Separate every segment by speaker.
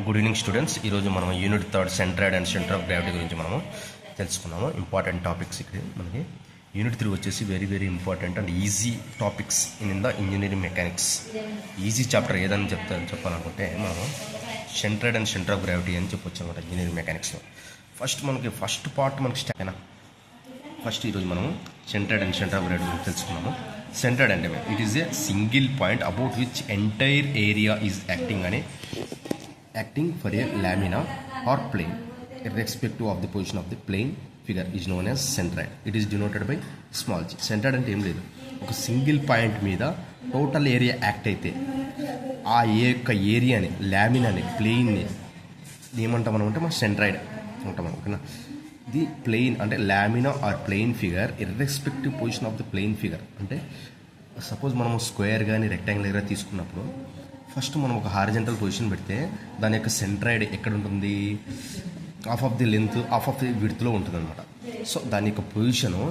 Speaker 1: Good evening students. ఈరోజు మనం unit 3 centroid and centre of gravity గురించి మనము తెలుసుకున్నాము. ఇంపార్టెంట్ టాపిక్స్ ఇక్కడ మనకి యూనిట్ 3 వచ్చేసి very important and easy topics in the engineering mechanics. Easy chapter ఏదని చెప్పాలనుకుంటే మనము centroid and centre of gravity అని చెప్పొచ్చు అనమాట ఇంజనీరింగ్ మెకానిక్స్లో. ఫస్ట్ పార్ట్ మనకి స్టార్ట్ ఫస్ట్ ఈరోజు మనము centroid and centre of gravity గురించి తెలుసుకున్నాము. సెంట్రాయిడ్ అంటే it is a single point about which entire area is acting for a lamina or plane irrespective of the position of the plane figure is known as centroid. It is denoted by small g. Centroid అంటే ఏం లేదు, ఒక single point మీద total area act అయితే ఆ యొక్క ఏరియాని లామినాని ప్లేన్ని ఏమంటాం మనం అంటే మనం సెంట్రాయిడ్ అంటాం. ఓకేనా, ది ప్లేన్ అంటే lamina or plane figure irrespective position of the plane figure. అంటే సపోజ్ మనము స్క్వేర్ కానీ రెక్టాంగిల్ కానీ తీసుకున్నప్పుడు ఫస్ట్ మనం ఒక హారిజంటల్ పొజిషన్ పెడితే దాని యొక్క సెంట్రాయిడ్ ఎక్కడ ఉంటుంది, half of the length half of the విడ్త్లో ఉంటుంది అనమాట. సో దాని యొక్క పొజిషను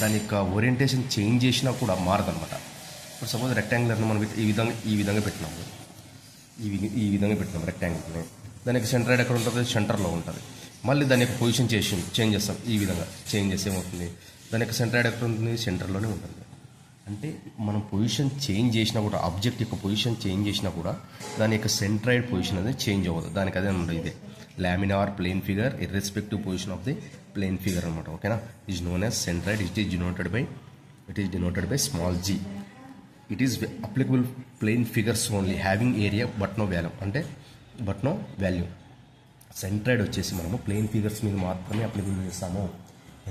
Speaker 1: దాని యొక్క ఓరియంటేషన్ చేంజ్ చేసినా కూడా మారదనమాట. ఇప్పుడు సపోజ్ రెక్టాంగులర్ని మనం ఈ విధంగా పెట్టినాము, ఈ విధంగా పెట్టినాం రెక్టాంగిల్ని. దాని యొక్క సెంట్రాయిడ్ ఎక్కడ ఉంటుంది, సెంటర్లో ఉంటుంది. మళ్ళీ దాని యొక్క పొజిషన్ చేంజ్ చేస్తాం, ఈ విధంగా చేంజ్ చేస్తే ఏమవుతుంది, దాని యొక్క సెంట్రాయిడ్ ఎక్కడ ఉంటుంది, సెంటర్లోనే ఉంటుంది. అంటే మనం పొజిషన్ చేంజ్ చేసినా కూడా, ఆబ్జెక్ట్ యొక్క పొజిషన్ చేంజ్ చేసినా కూడా దాని యొక్క సెంట్రాయిడ్ పొజిషన్ అనేది చేంజ్ అవ్వదు. దానికి అదే అనమాట, ఇదే lamina or plane figure irrespective position of the plane figure అనమాట. ఓకేనా, is known as centroid. It is denoted by small G. It is applicable plane figures only having area but no value. Centroid వచ్చేసి మనము plane figures మీద మాత్రమే applicable చేస్తాము.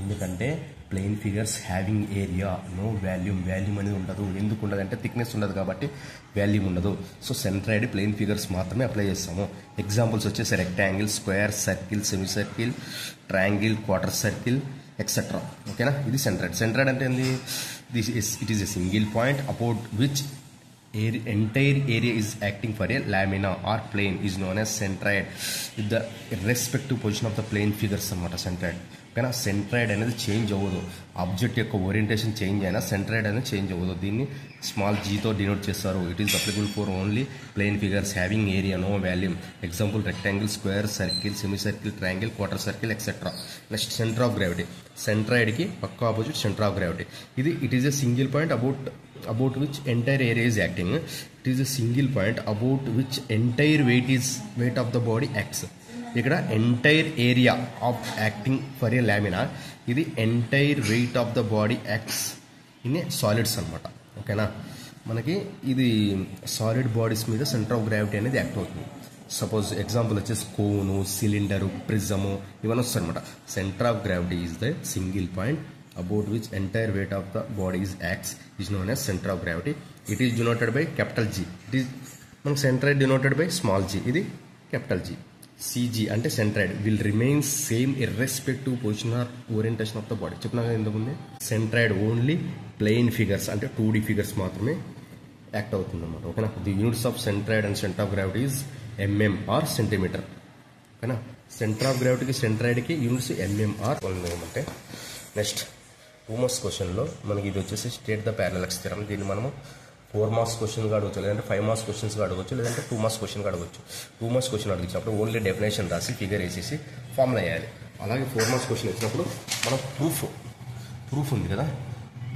Speaker 1: ఎందుకంటే plane figures having area no volume అనేది ఉండదు. ఎందుకు ఉండదు అంటే థిక్నెస్ ఉండదు కాబట్టి వాల్యూమ్ ఉండదు. సో సెంట్రాయిడ్ ప్లేన్ ఫిగర్స్ మాత్రమే అప్లై చేస్తాము. ఎగ్జాంపుల్స్ వచ్చేసి rectangle, square, circle, semi circle, triangle, quarter circle etcetera. ఓకేనా, ఇది సెంట్రాయిడ్ అంటే ఏంది, it is a single point about which entire area is acting for a lamina or plane is known as centroid with the irrespective position of the plane figures అన్నమాట centroid. కానీ centroid అనేది change అవ్వదు. Object యొక్క orientation change అయినా centroid అనేది change అవ్వదు. దీన్ని small జీతో డినోట్ చేస్తారు. It is applicable for only plane figures having area no volume. Example rectangle, square, circle, semi circle, triangle, quarter circle etcetera. Next centre of gravity. సెంట్రాయిడ్కి పక్క opposite centre of gravity. It is a single point about which entire area is acting. It is a single point about which entire weight of the body acts. ఇక్కడ entire area of acting for a lamina, ఇది entire weight of the body acts in a solids అనమాట. ఓకేనా, మనకి ఇది solid bodies మీద centre of gravity అనేది act అవుతుంది. Suppose example వచ్చేసి కోను, సిలిండరు, ప్రిజము ఇవన్నీ వస్తాయి అనమాట. Centre of gravity is the single point about which entire weight of the body acts is known as center of gravity. It is denoted by capital G. It is మన centroid denoted by small g. ఇది capital G. CG అంటే centroid will remain same irrespective position or orientation of the body. చెప్పినా కదా ఇంతకుముందే, centroid only plane figures అంటే 2D figures మాత్రమే act అవుతుంది అన్నమాట. ఓకేనా, the units of centroid and centre of gravity is mm or centimetre. ఓకేనా, సెంటర్ ఆఫ్ గ్రావిటీకి సెంట్రాయిడ్కి యూనిట్స్ mm ఆర్ అంటే. నెక్స్ట్ 2 మార్క్స్ క్వశ్చన్లో మనకి ఇది వచ్చేసి స్టేట్ ద ప్యారలెక్స్ థియరం. దీన్ని మనము 4 మార్క్స్ క్వశ్చన్గా అడగచ్చు, లేదంటే 5 మార్క్స్ క్వశ్చన్స్గా అడగచ్చు, లేదంటే 2 మార్క్స్ క్వశ్చన్గా అడగచ్చు. 2 మార్క్స్ క్వశ్చన్ అడిగినప్పుడు ఓన్లీ డెఫినేషన్ రాసి ఫిగర్ వేసేసి ఫార్ములా వేయాలి. అలాగే 4 మార్క్స్ క్వశ్చన్ ఇచ్చినప్పుడు మనం ప్రూఫ్ ఉంది కదా,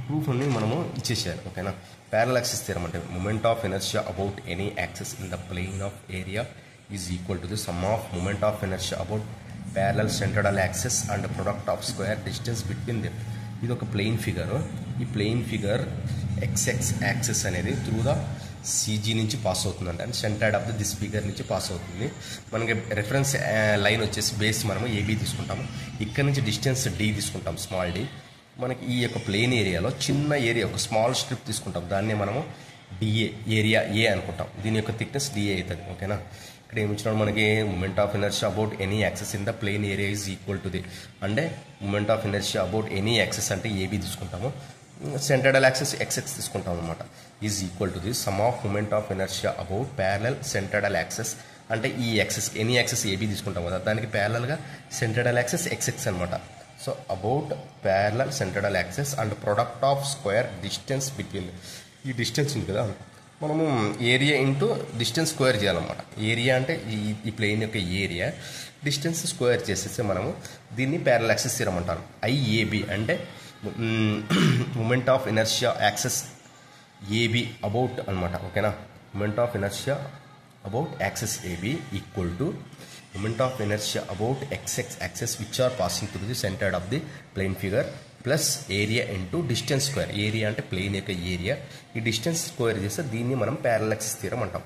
Speaker 1: ప్రూఫ్ని మనము ఇచ్చేసేయాలి. ఓకేనా, ప్యారలెక్స్ థియరం అంటే moment of inertia about any axis in the plane of area is equal to the sum of moment of inertia about parallel centroid axis and product of square distance between them. ఇది ఒక plane figure. ఈ plane figure XX axis అనేది through the CG నుంచి pass అవుతుందండి, and centroid of this figure నుంచి pass అవుతుంది. మనకి reference line వచ్చేసి బేస్ మనము ఏబీ తీసుకుంటాము. ఇక్కడ నుంచి డిస్టెన్స్ డి తీసుకుంటాం, స్మాల్ డి. మనకి ఈ యొక్క ప్లేన్ ఏరియాలో చిన్న ఏరియా ఒక స్మాల్ స్ట్రిప్ తీసుకుంటాం, దాన్నే మనము డిఏ ఏరియా ఏ అనుకుంటాం. దీని యొక్క థిక్నెస్ డిఏ అవుతుంది. ఓకేనా, ఇక్కడ ఏమి ఇచ్చినాడు మనకి, moment of inertia about any axis in the plane area is equal to the, అంటే moment of inertia about any axis అంటే ఏబీ తీసుకుంటాము, సెంట్రాయిడ్ యాక్సెస్ ఎక్స్ఎక్స్ తీసుకుంటాం అనమాట. Is equal to the sum of moment of inertia about parallel centroid axis. అంటే ఈ access any access AB తీసుకుంటాం కదా, దానికి ప్యారలల్గా సెంట్రాయిడ్ యాక్సెస్ ఎక్స్ఎక్స్ అనమాట. So about parallel centroid access and product of square distance between. ఈ distance ఉంది కదా, మనము ఏరియా ఇంటూ డిస్టెన్స్ స్క్వేర్ చేయాలన్నమాట. ఏరియా అంటే ఈ ప్లేన్ యొక్క ఏరియా, డిస్టెన్స్ స్క్వేర్ చేసేసి మనము దీన్ని ప్యారలల్ యాక్సిస్ థియరం అంటారు. ఐఏబి అంటే moment of inertia axis AB about అనమాట. ఓకేనా, moment of inertia about axis AB equal to moment of inertia about XX axis which are passing through the centred of the plane figure plus area into distance square. Area అంటే plane యొక్క area, ఈ distance square చేస్తే దీన్ని మనం parallel axis theorem అంటాం.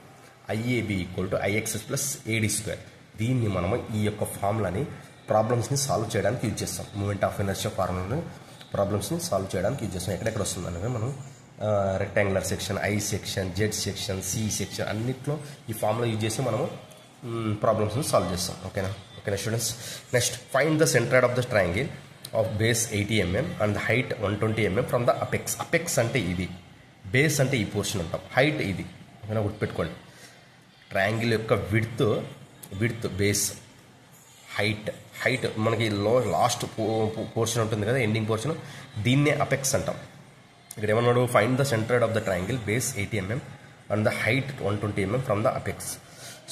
Speaker 1: IAB equal to IXS plus AD square. దీన్ని మనము ఈ యొక్క ఫార్ములాని ప్రాబ్లమ్స్ని సాల్వ్ చేయడానికి యూజ్ చేస్తాం. మూమెంట్ ఆఫ్ ఇనర్షియా ఫార్ములాని ప్రాబ్లమ్స్ని సాల్వ్ చేయడానికి యూజ్ చేస్తాం. ఎక్కడెక్కడ వస్తుంది అనేది మనం rectangular section, I section, Z section, C section అన్నిట్లో ఈ ఫార్ములా యూజ్ చేసి మనము ప్రాబ్లమ్స్ని సాల్వ్ చేస్తాం. ఓకేనా students. Next find the centre of the triangle of base 80 mm and height 120 mm from the apex. Apex అంటే ఇది, బేస్ అంటే ఈ పోర్షన్ అంటాం, హైట్ ఇది. ఓకేనా, గుర్తుపెట్టుకోండి. ట్రయాంగిల్ యొక్క విడ్త్ బేస్, హైట్ మనకి లాస్ట్ పోర్షన్ ఉంటుంది కదా, ఎండింగ్ పోర్షన్, దీన్నే అపెక్స్ అంటాం. ఇక్కడ ఏమన్నాడు, find the centre of the triangle base 80 mm and the height 120 mm from the apex.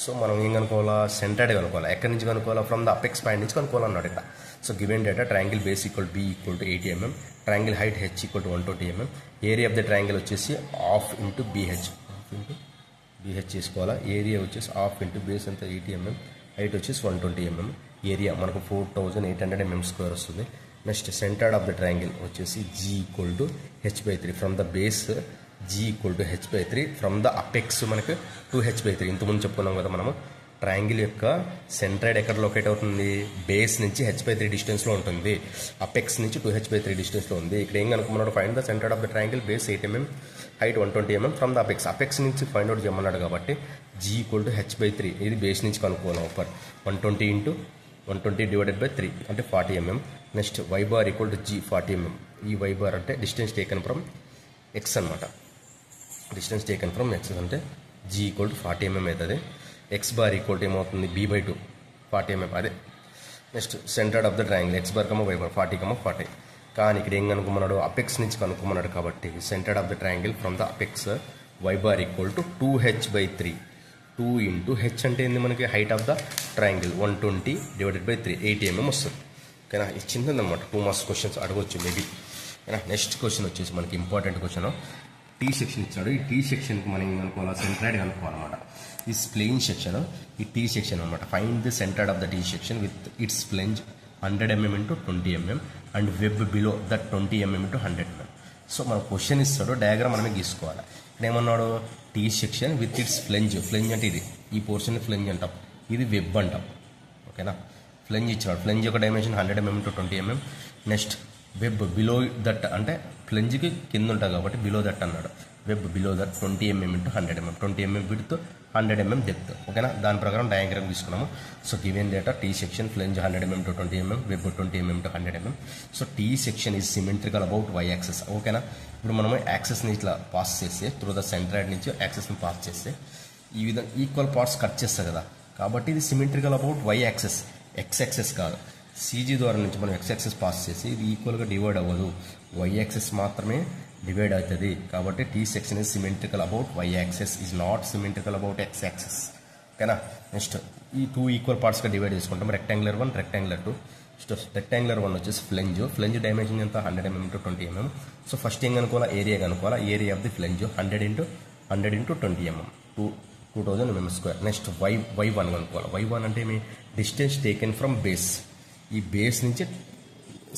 Speaker 1: So మనం ఏం కనుక్కోవాలా, సెంటర్డ్ కనుక్కోవాలా. ఎక్కడి నుంచి కనుక్కోవాలా, ఫ్రమ్ ద అపెక్స్ పాయింట్ నుంచి కనుక్కోవాలన్నాడు ఇక్కడ. So given data triangle base equal B equal to 80 mm, triangle height H equal to 120 mm, area of the triangle వచ్చేసి హాఫ్ ఇంటూ బీహెచ్ చేసుకోవాలా. ఏరియా వచ్చేసి హాఫ్ ఇంటూ బేస్ అంతా 80 mm, height వచ్చేసి 120 mm, area మనకు 4800 mm² వస్తుంది. Next centred of the triangle వచ్చేసి G equal to h/3 from the base, G equal to h/3 from the apex మనకు 2h/3. ఇంతకుముందు చెప్పుకున్నాం కదా మనము, ట్రయాంగిల్ యొక్క సెంట్రాయిడ్ ఎక్కడ లొకేట్ అవుతుంది, బేస్ నుంచి h/3 డిస్టెన్స్లో ఉంటుంది, అపెక్స్ నుంచి 2h/3 డిస్టెన్స్లో ఉంది. ఇక్కడ ఏం కనుక్కున్నాడు, find the centred of the triangle base 8 mm, height 120 mm from the apex నుంచి ఫైండ్ అవుట్ చేయమన్నాడు కాబట్టి జీ ఈక్వల్ టు h/3 ఇది బేస్ నుంచి కనుక్కోవాలి. 120 ఇంటూ 120 డివైడెడ్ బై 3 అంటే 40 mm. Next Y bar equal to G 40 mm. ఈ Y bar అంటే distance taken from X అనమాట. డిస్టెన్స్ టేకన్ ఫ్రమ్ ఎక్స్ అంటే జీ ఈక్వల్ టు 40 mm అవుతుంది. ఎక్స్ బార్ ఈక్వల్ టు ఏమవుతుంది, b/2 40 mm అదే. Next centred of the triangle X bar Y bar 40, కానీ ఇక్కడ ఏం కనుక్కున్నాడు, అపెక్స్ నుంచి కనుక్కున్నాడు కాబట్టి centred of the triangle from the apex Y bar equal to 2h/3. 2 into H అంటే ఏంది మనకి, height of the triangle 120 divided by 3 80 mm వస్తుంది. ఓకేనా, ఇది చిన్నదన్నమాట, 2 మార్క్స్ క్వశ్చన్స్ అడగవచ్చు మేబీ. ఓకేనా, నెక్స్ట్ క్వశ్చన్ వచ్చేసి మనకి ఇంపార్టెంట్ క్వశ్చన్, టీ సెక్షన్ ఇచ్చాడు. ఈ టీ సెక్షన్కి మనం ఏం కనుక్కోవాలి, సెంట్రాయిడ్ కనుక్కోవాలన్నమాట. ఈ ప్లేన్ సెక్షన్, ఈ టీ సెక్షన్ అనమాట. Find the centred of the T section with its flange 100 mm into 20 mm and web below that 20 mm into 100 mm. So మన క్వశ్చన్ ఇస్తాడు, డయాగ్రామ్ మనమే గీసుకోవాలి. ఇక్కడ ఏమన్నాడు, T section with its flange అంటే ఇది, ఈ పోర్షన్ ఫ్లెంజ్ అంటాం, ఇది వెబ్ అంటాం. ఓకేనా, ఫ్లెంజ్ ఇచ్చినాడు. ఫ్లెంజ్ యొక్క dimension 100 mm into 20 mm. Next web below that అంటే ఫ్లెంజ్కి కింద ఉంటుంది కాబట్టి బిలో దట్ అన్నాడు. Web below that 20 mm into 100 mm, 20 mm width 100 mm depth. ఓకేనా, దాని ప్రకారం డయాగ్రామ్ తీసుకున్నాము. So given data T section flange 100 mm to 20 mm, web 20 mm to 100 mm. So T section is symmetrical about Y axes. ఓకేనా, ఇప్పుడు మనము యాక్సెస్ని ఇట్లా pass చేస్తే, through the centroid నుంచి యాక్సెస్ని పాస్ చేస్తే ఈ విధంగా ఈక్వల్ పార్ట్స్ కట్ చేస్తాయి కదా, కాబట్టి ఇది symmetrical about Y axes, X axes కాదు. సీజీ ద్వారా నుంచి మనం ఎక్స్ యాక్సెస్ పాస్ చేసి ఇది ఈక్వల్గా డివైడ్ అవ్వదు, వై యాక్సెస్ మాత్రమే డివైడ్ అవుతుంది. కాబట్టి T section is symmetrical about Y axes, is not symmetrical about X axes. ఓకేనా, నెక్స్ట్ ఈ 2 ఈక్వల్ పార్ట్స్గా డివైడ్ చేసుకుంటాం. Rectangular 1, rectangular 2. రెక్టాంగులర్ 1 వచ్చేసి ఫ్లెంజ్ డైమెన్షన్ ఎంత 100 mm to 20 mm. So first ఏం కనుక్కోవాలా, ఏరియా కనుక్కోవాలా. Area of the flange 100 into 20 mm, 2000 mm². Next y1 కనుక్కోవాలి. y1 అంటే మీ డిస్టెన్స్ టేకెన్ ఫ్రమ్ బేస్, ఈ బేస్ నుంచి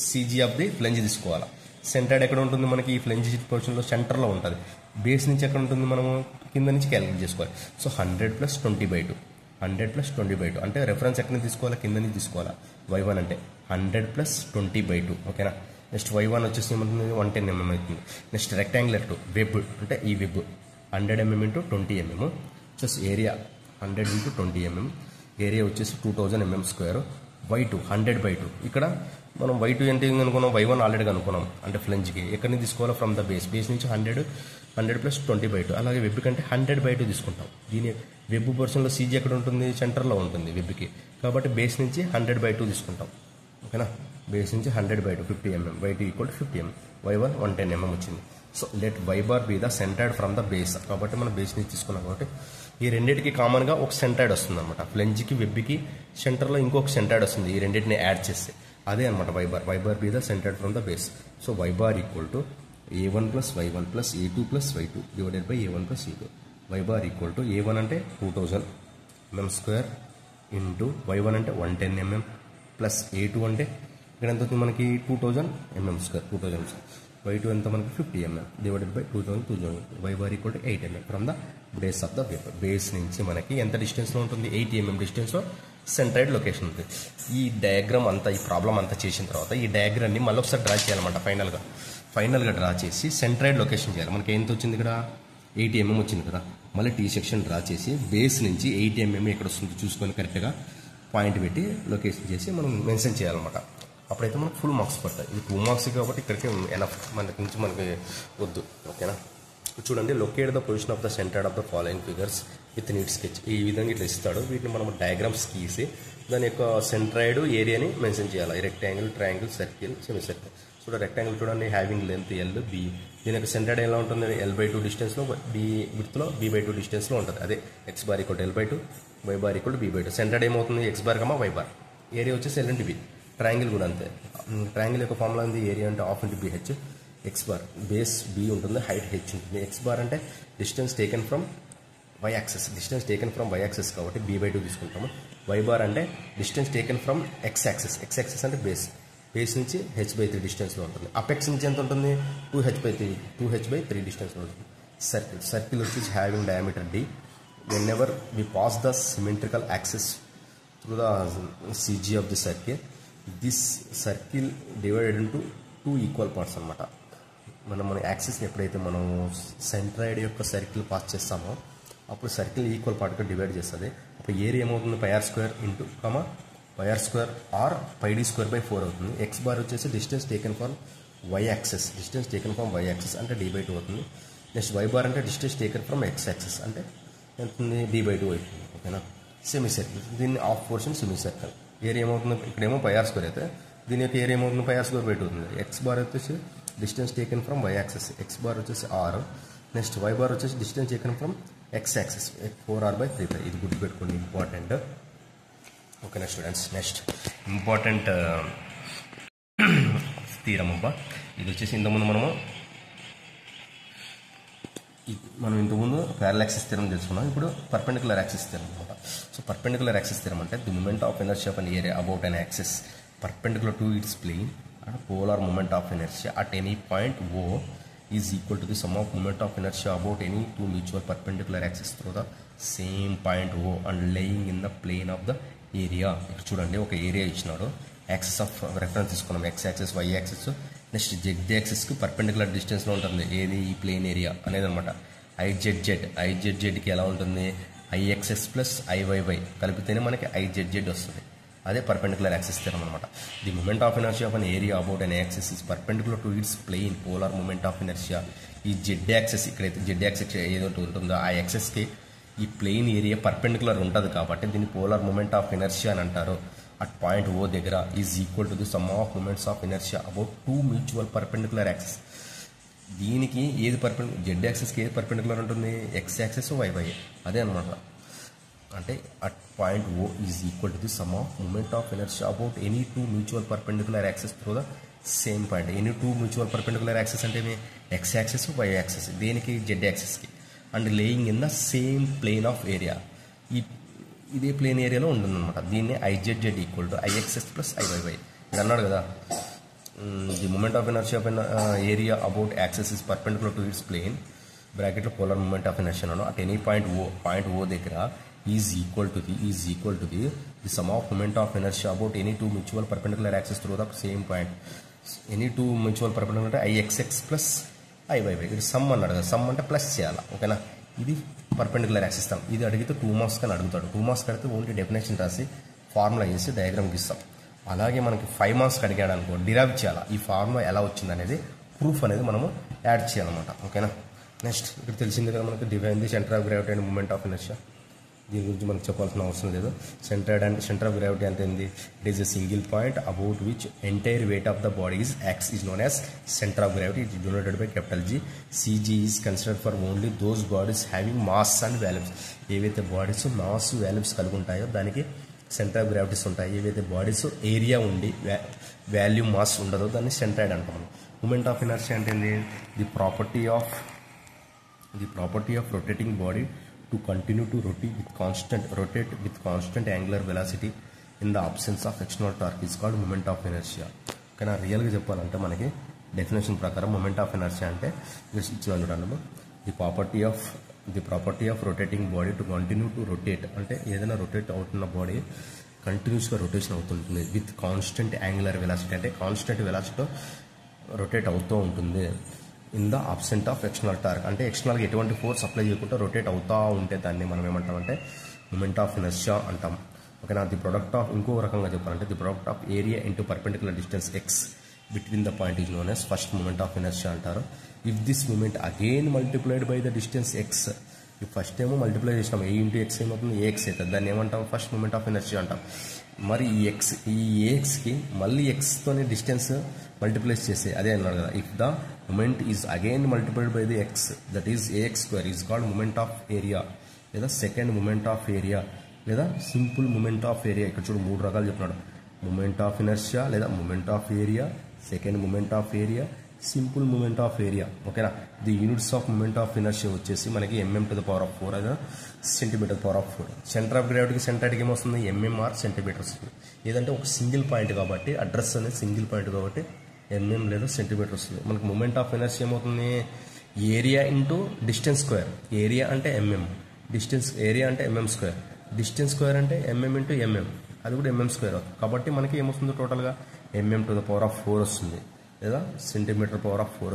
Speaker 1: సీజీ ఆఫ్ ది ఫ్లెంజ్ తీసుకోవాలి. సెంటర్డ్ ఎక్కడ ఉంటుంది మనకి, ఈ ఫ్లెంజ్ పోర్షన్లో సెంటర్లో ఉంటుంది. బేస్ నుంచి ఎక్కడ ఉంటుంది, మనము కింద నుంచి క్యాలిక్యులేట్ చేసుకోవాలి. సో 100 + 20/2, 100 + 20/2 అంటే రెఫరెన్స్ ఎక్కడ నుంచి తీసుకోవాలా, కింద నుంచి తీసుకోవాలా. y1 అంటే 100 + 20/2. ఓకేనా, నెక్స్ట్ y1 వచ్చేసి ఏమంటుంది, 110 mm అవుతుంది. నెక్స్ట్ రెక్టాంగులర్ 2, వెబ్ అంటే ఈ వెబ్ 100 mm into 20 mm. వచ్చేసి ఏరియా 100 into 20 mm, ఏరియా వచ్చేసి 2000 mm². y2 100/2. ఇక్కడ మనం y2 అంటే అనుకున్నాం, y1 ఆల్రెడీ అనుకున్నాం, అంటే ఫ్లెంజ్కి ఎక్కడి నుంచి తీసుకోవాలో, ఫ్రమ్ ద బేస్ నుంచి 100 + 20/2. అలాగే వెబ్ కంటే 100/2 తీసుకుంటాం. దీని వెబ్ పోర్షన్లో సీజీ ఎక్కడ ఉంటుంది, సెంటర్లో ఉంటుంది వెబ్కి, కాబట్టి బేస్ నుంచి 100/2 తీసుకుంటాం. ఓకేనా, బేస్ నుంచి 100/2 50 mm, y2 = 50 mm, y1 110 mm వచ్చింది. So let Y bar be the centred from the base. కాబట్టి మనం బేస్ నుంచి తీసుకున్నాం కాబట్టి ఈ రెండింటికి కామన్గా ఒక సెంటర్డ్ వస్తుంది అనమాట. ఫ్లెంజ్కి వెబ్కి సెంటర్లో ఇంకొక సెంటర్డ్ వస్తుంది ఈ రెండింటిని యాడ్ చేస్తే. అదే అనమాట Y bar be the centred from the base. So Y bar equal to a1 plus y1 plus a2 plus y2 divided by a1 plus a2. Y bar equal to a1 అంటే 2000 mm² into y1 అంటే 110 mm plus a2 అంటే ఇక్కడ ఎంత అవుతుంది మనకి 2000 mm², 2000 y2 ఎంత మనకి 50 mm divided by 2000. Y bar equal to 8 mm from the base of the paper. Base నుంచి మనకి ఎంత డిస్టెన్స్లో ఉంటుంది 80 mm డిస్టెన్స్లో సెంట్రైడ్ లొకేషన్ ఉంటుంది. ఈ డయాగ్రామ్ అంతా ఈ ప్రాబ్లం అంతా చేసిన తర్వాత ఈ డయాగ్రామ్ని మళ్ళీ ఒకసారి డ్రా చేయాలన్నమాట. ఫైనల్గా డ్రా చేసి సెంట్రైడ్ లొకేషన్ చేయాలి. మనకి ఎంత వచ్చింది ఇక్కడ 80 mm వచ్చింది కదా. మళ్ళీ టీ సెక్షన్ డ్రా చేసి బేస్ నుంచి 80 mm ఎక్కడ వస్తుంది చూసుకొని కరెక్ట్గా పాయింట్ పెట్టి లొకేషన్ చేసి మనం మెన్షన్ చేయాలన్నమాట. అప్పుడైతే మనకు ఫుల్ మార్క్స్ పడతాయి. ఇది 2 మార్క్స్ కాబట్టి ఇక్కడికి ఎనఫ్, మనకి నుంచి మనకి వద్దు. ఓకేనా. చూడండి, locate the position of the centred of the following figures with neat sketch. ఈ విధంగా ఇట్లా ఇస్తాడు. వీటిని మనం డయాగ్రామ్స్ గీసి దాని యొక్క సెంట్రాయిడ్ ఏరియాని మెన్షన్ చేయాలి. Rectangle, triangle, circle, semi circle. చూడండి, రెక్టాంగిల్ చూడండి హ్యావింగ్ లెంత్ ఎల్ బి. దీని యొక్క సెంట్రాయిడ్ ఎలా ఉంటుంది L/2 డిస్టెన్స్లో, బి విడ్త్లో B/2 డిస్టెన్స్లో ఉంటుంది. అదే X bar equal L/2, Y bar equal B/2. Centroid ఏమవుతుంది X bar comma Y bar. Area వచ్చేసి L/B. ట్రయాంగిల్ కూడా అంతే. ట్రయాంగిల్ యొక్క ఫార్ములా ఉంది ఏరియా అంటే ½ into BH. X bar base B ఉంటుంది, హైట్ హెచ్ ఉంటుంది. ఎక్స్ బార్ అంటే distance taken from Y axes, distance taken from Y axes కాబట్టి B/2 తీసుకుంటాము. వై బార్ అంటే distance taken from X axes. X axes అంటే base నుంచి h/3 డిస్టెన్స్లో ఉంటుంది. అపెక్స్ నుంచి ఎంత ఉంటుంది 2h/3 డిస్టెన్స్లో ఉంటుంది. సర్కిల్ వచ్చేసి having diameter d. Whenever we pass the symmetrical axes through the CG of the circle, this circle divided into 2 equal parts అనమాట. మన యాక్సెస్ని ఎప్పుడైతే మనం సెంట్రాయిడ్ యొక్క సర్కిల్ పాస్ చేస్తామో అప్పుడు సర్కిల్ ఈక్వల్ పార్ట్గా డివైడ్ చేస్తుంది. అప్పుడు ఏరియా ఏమవుతుంది πr² into πr² or πd²/4 అవుతుంది. ఎక్స్ బార్ వచ్చేసి distance taken from Y axes, అంటే d/2 అవుతుంది. నెక్స్ట్ వై బార్ అంటే distance taken from X axes అంటే ఎంత ఉంది d/2 అవుతుంది. ఓకేనా. సెమీ సర్కిల్, దీన్ని half portion semi circle. Area ఏమవుతుంది ఇక్కడేమో πr² అయితే దీని యొక్క ఏరియా ఏమవుతుంది πr² అవుతుంది. ఎక్స్ బార్ వచ్చేసి distance taken from Y axes, X bar వచ్చేసి ఆర్. నెక్స్ట్ వై బార్ వచ్చేసి distance taken from X axes 4r/3. ఇది గుర్తుపెట్టుకోండి, ఇంపార్టెంట్. ఓకేనా స్టూడెంట్స్. నెక్స్ట్ ఇంపార్టెంట్ థీరం అబ్బా. ఇది వచ్చేసి ఇంతకుముందు మనం ఇంతకుముందు ప్యారలల్ యాక్సిస్ థీరం తెలుసుకున్నాం. ఇప్పుడు పర్పెండిక్యులర్ యాక్సిస్ థీరం అనమాట. సో పర్పెండిక్యులర్ యాక్సిస్ థీరం అంటే the moment of inertia of an area about an axis perpendicular to its plane and polar moment of inertia at any point O is equal to the sum of moment of inertia about any two mutual perpendicular axes through the same point O and laying in the plane of the area. ఇక్కడ చూడండి, ఒక area ఇచ్చినాడు. Axis of reference తీసుకున్నాం X axis, Y axis. Next Z యాక్సిస్కి perpendicular డిస్టెన్స్లో ఉంటుంది ఏది ఈ ప్లేన్ ఏరియా అనేది అనమాట. ఐజెడ్జెడ్కి ఎలా ఉంటుంది IXS ప్లస్ IYY కలిపితేనే మనకి IZZ వస్తుంది. అదే పర్పెండిక్యులర్ యాక్సిస్ థీరం అనమాట. The moment of inertia of an area about an axis is perpendicular to its plane polar moment of inertia. ఈ జెడ్ యాక్సిస్ ఇక్కడైతే జెడ్ యాక్సిస్ ఏదైతే ఉంటుందో ఆ యాక్సిస్కి ఈ ప్లేన్ ఏరియా పర్పెండిక్యులర్ ఉంటుంది కాబట్టి దీన్ని పోలార్ మూమెంట్ ఆఫ్ ఇనర్షియా అని అంటారు. అట్ పాయింట్ O దగ్గర is equal to the sum of moments of inertia about two mutual perpendicular axis. దీనికి ఏది జెడ్ యాక్సిస్కి ఏది పర్పెండిక్యులర్ ఉంటుంది ఎక్స్ యాక్సిస్ YY. అదే అనమాట. అంటే at point O is equal to the sum of moment of inertia about any two mutual perpendicular axes through the same point. Any two mutual perpendicular axes అంటే X axis Y axis, దేనికి Z యాక్సెస్కి. And laying in the same plane of area, ఇదే ప్లేన్ ఏరియాలో ఉంటుందన్నమాట. దీన్ని IZZ equal to IXS plus IYY. ఇది అన్నాడు కదా, the moment of inertia of area about axis is perpendicular to its plane బ్రాకెట్లో పోలార్ మూమెంట్ ఆఫ్ ఇనర్షియా అన్నాను. అట్ ఎనీ పాయింట్ O దగ్గర is equal to the sum of moment of inertia about any two mutual perpendicular axes through the same point. Any two mutual perpendicular IXX plus IYY. ఇది some అన్నాడు కదా, some అంటే plus చేయాలి. ఓకేనా. ఇది perpendicular axis theorem. ఇది అడిగితే 2 marks అని అడుగుతాడు. 2 మార్క్స్ అడిగితే ఓన్లీ డెఫినేషన్ రాసి ఫార్ములా వేసి డయాగ్రామ్ గీస్తాం. అలాగే మనకి 5 మార్క్స్ అడిగాడు అనుకో, డిరైవ్ చేయాలి. ఈ ఫార్ములా ఎలా వచ్చింది అనేది ప్రూఫ్ అనేది మనము యాడ్ చేయాలన్నమాట. ఓకేనా. నెక్స్ట్ ఇక్కడ తెలిసింది కదా మనకి define the centre of gravity and moment of inertia. దీని గురించి మనకు చెప్పాల్సిన అవసరం లేదు. సెంటర్ ఆఫ్ గ్రావిటీ అంటే ఏంది? It is a single point about which entire weight of the body acts is known as centre of gravity. It is denoted by capital G. CG is considered for only those bodies having mass and volumes. ఏవైతే bodies mass volumes కలిగి ఉంటాయో దానికి centre of gravities ఉంటాయి. ఏవైతే bodies area ఉండి volume mass ఉండదో దాన్ని centroid అంటాం. మూమెంట్ ఆఫ్ ఇనర్షియా అంటే ఏంది? The property of rotating body to continue to rotate with constant angular velocity in the absence of external torque is called moment of inertia. కానీ రియల్గా చెప్పాలంటే మనకి డెఫినేషన్ ప్రకారం moment of inertia అంటే చూడండి, the property of rotating body to continue to rotate అంటే ఏదైనా rotate అవుతున్న బాడీ కంటిన్యూస్గా రొటేషన్ అవుతుంటుంది విత్ కాన్స్టెంట్ యాంగులర్ వెలాసిటీ అంటే కాన్స్టెంట్ వెలాసిటీతో రొటేట్ అవుతూ ఉంటుంది. In the absent of external torque అంటే ఎక్స్టర్నల్గా ఎటువంటి ఫోర్స్ అప్లై చేయకుండా రొటేట్ అవుతూ ఉంటే దాన్ని మనం ఏమంటామంటే మూమెంట్ ఆఫ్ ఇనర్షియా అంటాం. ఓకేనా? ది ప్రొడక్ట్ ఆఫ్ ఇంకో రకంగా చెప్పాలంటే the product of area into perpendicular distance x between the point is known as first moment of inertia అంటారు. If this moment again multiplied by the distance x, ఈ first ఏమో multiply చేసినాం a into x ఏమవుతుంది? ax అవుతుంది. దాన్ని ఏమంటాం? First moment of inertia అంటాం. మరి ఈ axకి మళ్ళీ xతోనే డిస్టెన్స్ మల్టిప్లై చేస్తే అదే అన్నాడు కదా, if the moment is again multiplied by the x that is ax² is called moment of area లేదా సెకండ్ మూమెంట్ ఆఫ్ ఏరియా లేదా సింపుల్ మూమెంట్ ఆఫ్ ఏరియా. ఇక్కడ చూడు 3 రకాలు చెప్పినాడు: మూమెంట్ ఆఫ్ ఇనర్షియా లేదా moment of area, second moment of area, simple moment of area. ఓకేనా? The units of moment of inertia వచ్చేసి మనకి mm⁴ అదే cm⁴. సెంటర్ ఆఫ్ గ్రావిటీకి సెంట్రాయిడ్కి ఏమొస్తుంది? mm ఆర్ సెంటీమీటర్ వస్తుంది. ఏదంటే ఒక సింగిల్ పాయింట్ కాబట్టి అడ్రస్ అనేది సింగిల్ పాయింట్ కాబట్టి mm లేదా సెంటీమీటర్ వస్తుంది. మనకి మూమెంట్ ఆఫ్ ఇనర్షియా ఏమవుతుంది? Area into distance square. Area అంటే mm, డిస్టెన్స్ ఏరియా అంటే mm², డిస్టెన్స్ స్క్వేర్ అంటే mm ఇంటూ mm, అది కూడా mm² కాబట్టి మనకి ఏమొస్తుంది? టోటల్గా mm⁴ వస్తుంది లేదా cm⁴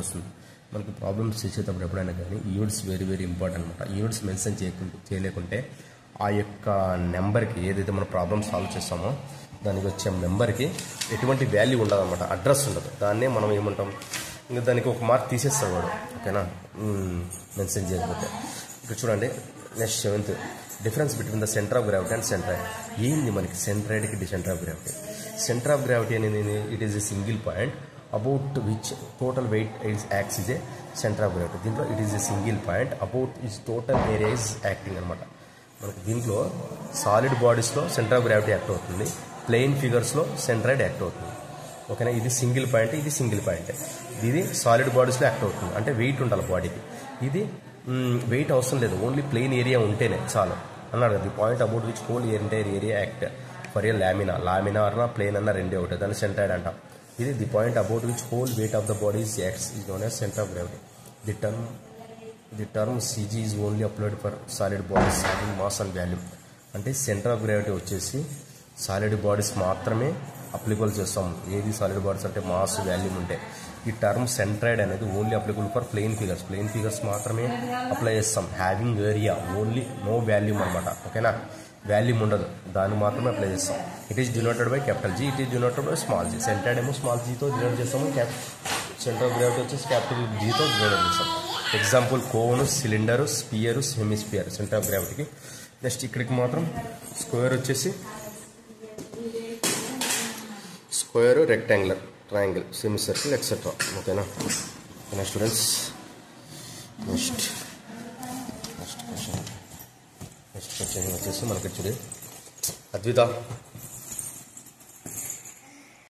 Speaker 1: వస్తుంది. మనకి ప్రాబ్లమ్స్ చేసేటప్పుడు ఎప్పుడైనా కానీ యూనిట్స్ వెరీ వెరీ ఇంపార్టెంట్ అనమాట. యూనిట్స్ మెన్షన్ చేయలేకుంటే ఆ యొక్క నెంబర్కి ఏదైతే మనం ప్రాబ్లమ్ సాల్వ్ చేస్తామో దానికి వచ్చే నెంబర్కి ఎటువంటి వాల్యూ ఉండదు అనమాట, అడ్రస్ ఉండదు. దాన్నే మనం ఏమంటాం? ఇంకా దానికి ఒక మార్క్ తీసేస్తాడు వాడు. ఓకేనా? మెన్షన్ చేయకపోతే. ఇక్కడ చూడండి next 7th difference between the centre of gravity and centroid. ఏంది మనకి సెంట్రాయిడ్కి centre of gravity? Centre of gravity అనేది it is a single point about which total weight is acts is a centre of gravity. దీంట్లో it is a single point about is total area is acting అనమాట. మనకి దీంట్లో solid బాడీస్లో centre of gravity act అవుతుంది, plane ఫిగర్స్లో centroid act అవుతుంది. ఓకేనా? ఇది సింగిల్ పాయింట్, ఇది సింగిల్ పాయింట్. ఇది సాలిడ్ బాడీస్లో యాక్ట్ అవుతుంది అంటే వెయిట్ ఉండాలి బాడీకి. ఇది వెయిట్ అవసరం లేదు, ఓన్లీ ప్లెయిన్ ఏరియా ఉంటేనే చాలు అన్నాడు కదా. The point about which whole entire area act for a lamina అన్నా ప్లెయిన్ అన్నా రెండే ఒకటి, దాన్ని సెంట్రాయిడ్ అంటాం. ఇది the point about which whole wait of the body acts is known as centre of gravity. The term CG is only applied for solid bodies having mass and volume. అంటే centre of gravity వచ్చేసి solid bodies మాత్రమే applicable చేస్తాం. ఏది solid bodies అంటే mass volume ఉంటే. ఈ term centroid అనేది only applicable for plane figures మాత్రమే అప్లై చేస్తాం. Having area only, no volume అనమాట. ఓకేనా? వాల్యూమ్ ఉండదు, దాన్ని మాత్రమే అప్లై చేస్తాం. It is denoted by capital G, it is denoted by small g. Centroid ఏమో స్మాల్ జీతో డినోట్ చేస్తాము, సెంటర్ ఆఫ్ గ్రావిటీ వచ్చేసి క్యాపిటల్ Gతో డినోట్ చేస్తాం. Example cone, cylinder, sphere, hemisphere centre of గ్రావిటీకి. నెక్స్ట్ ఇక్కడికి మాత్రం స్క్వేర్ వచ్చేసి square, rectangular, triangle, semi circle etcetera. ఓకేనా? ఓకేనా స్టూడెంట్స్? నెక్స్ట్ క్వశ్చన్ వచ్చేసి మనకి చూడండి, అద్విత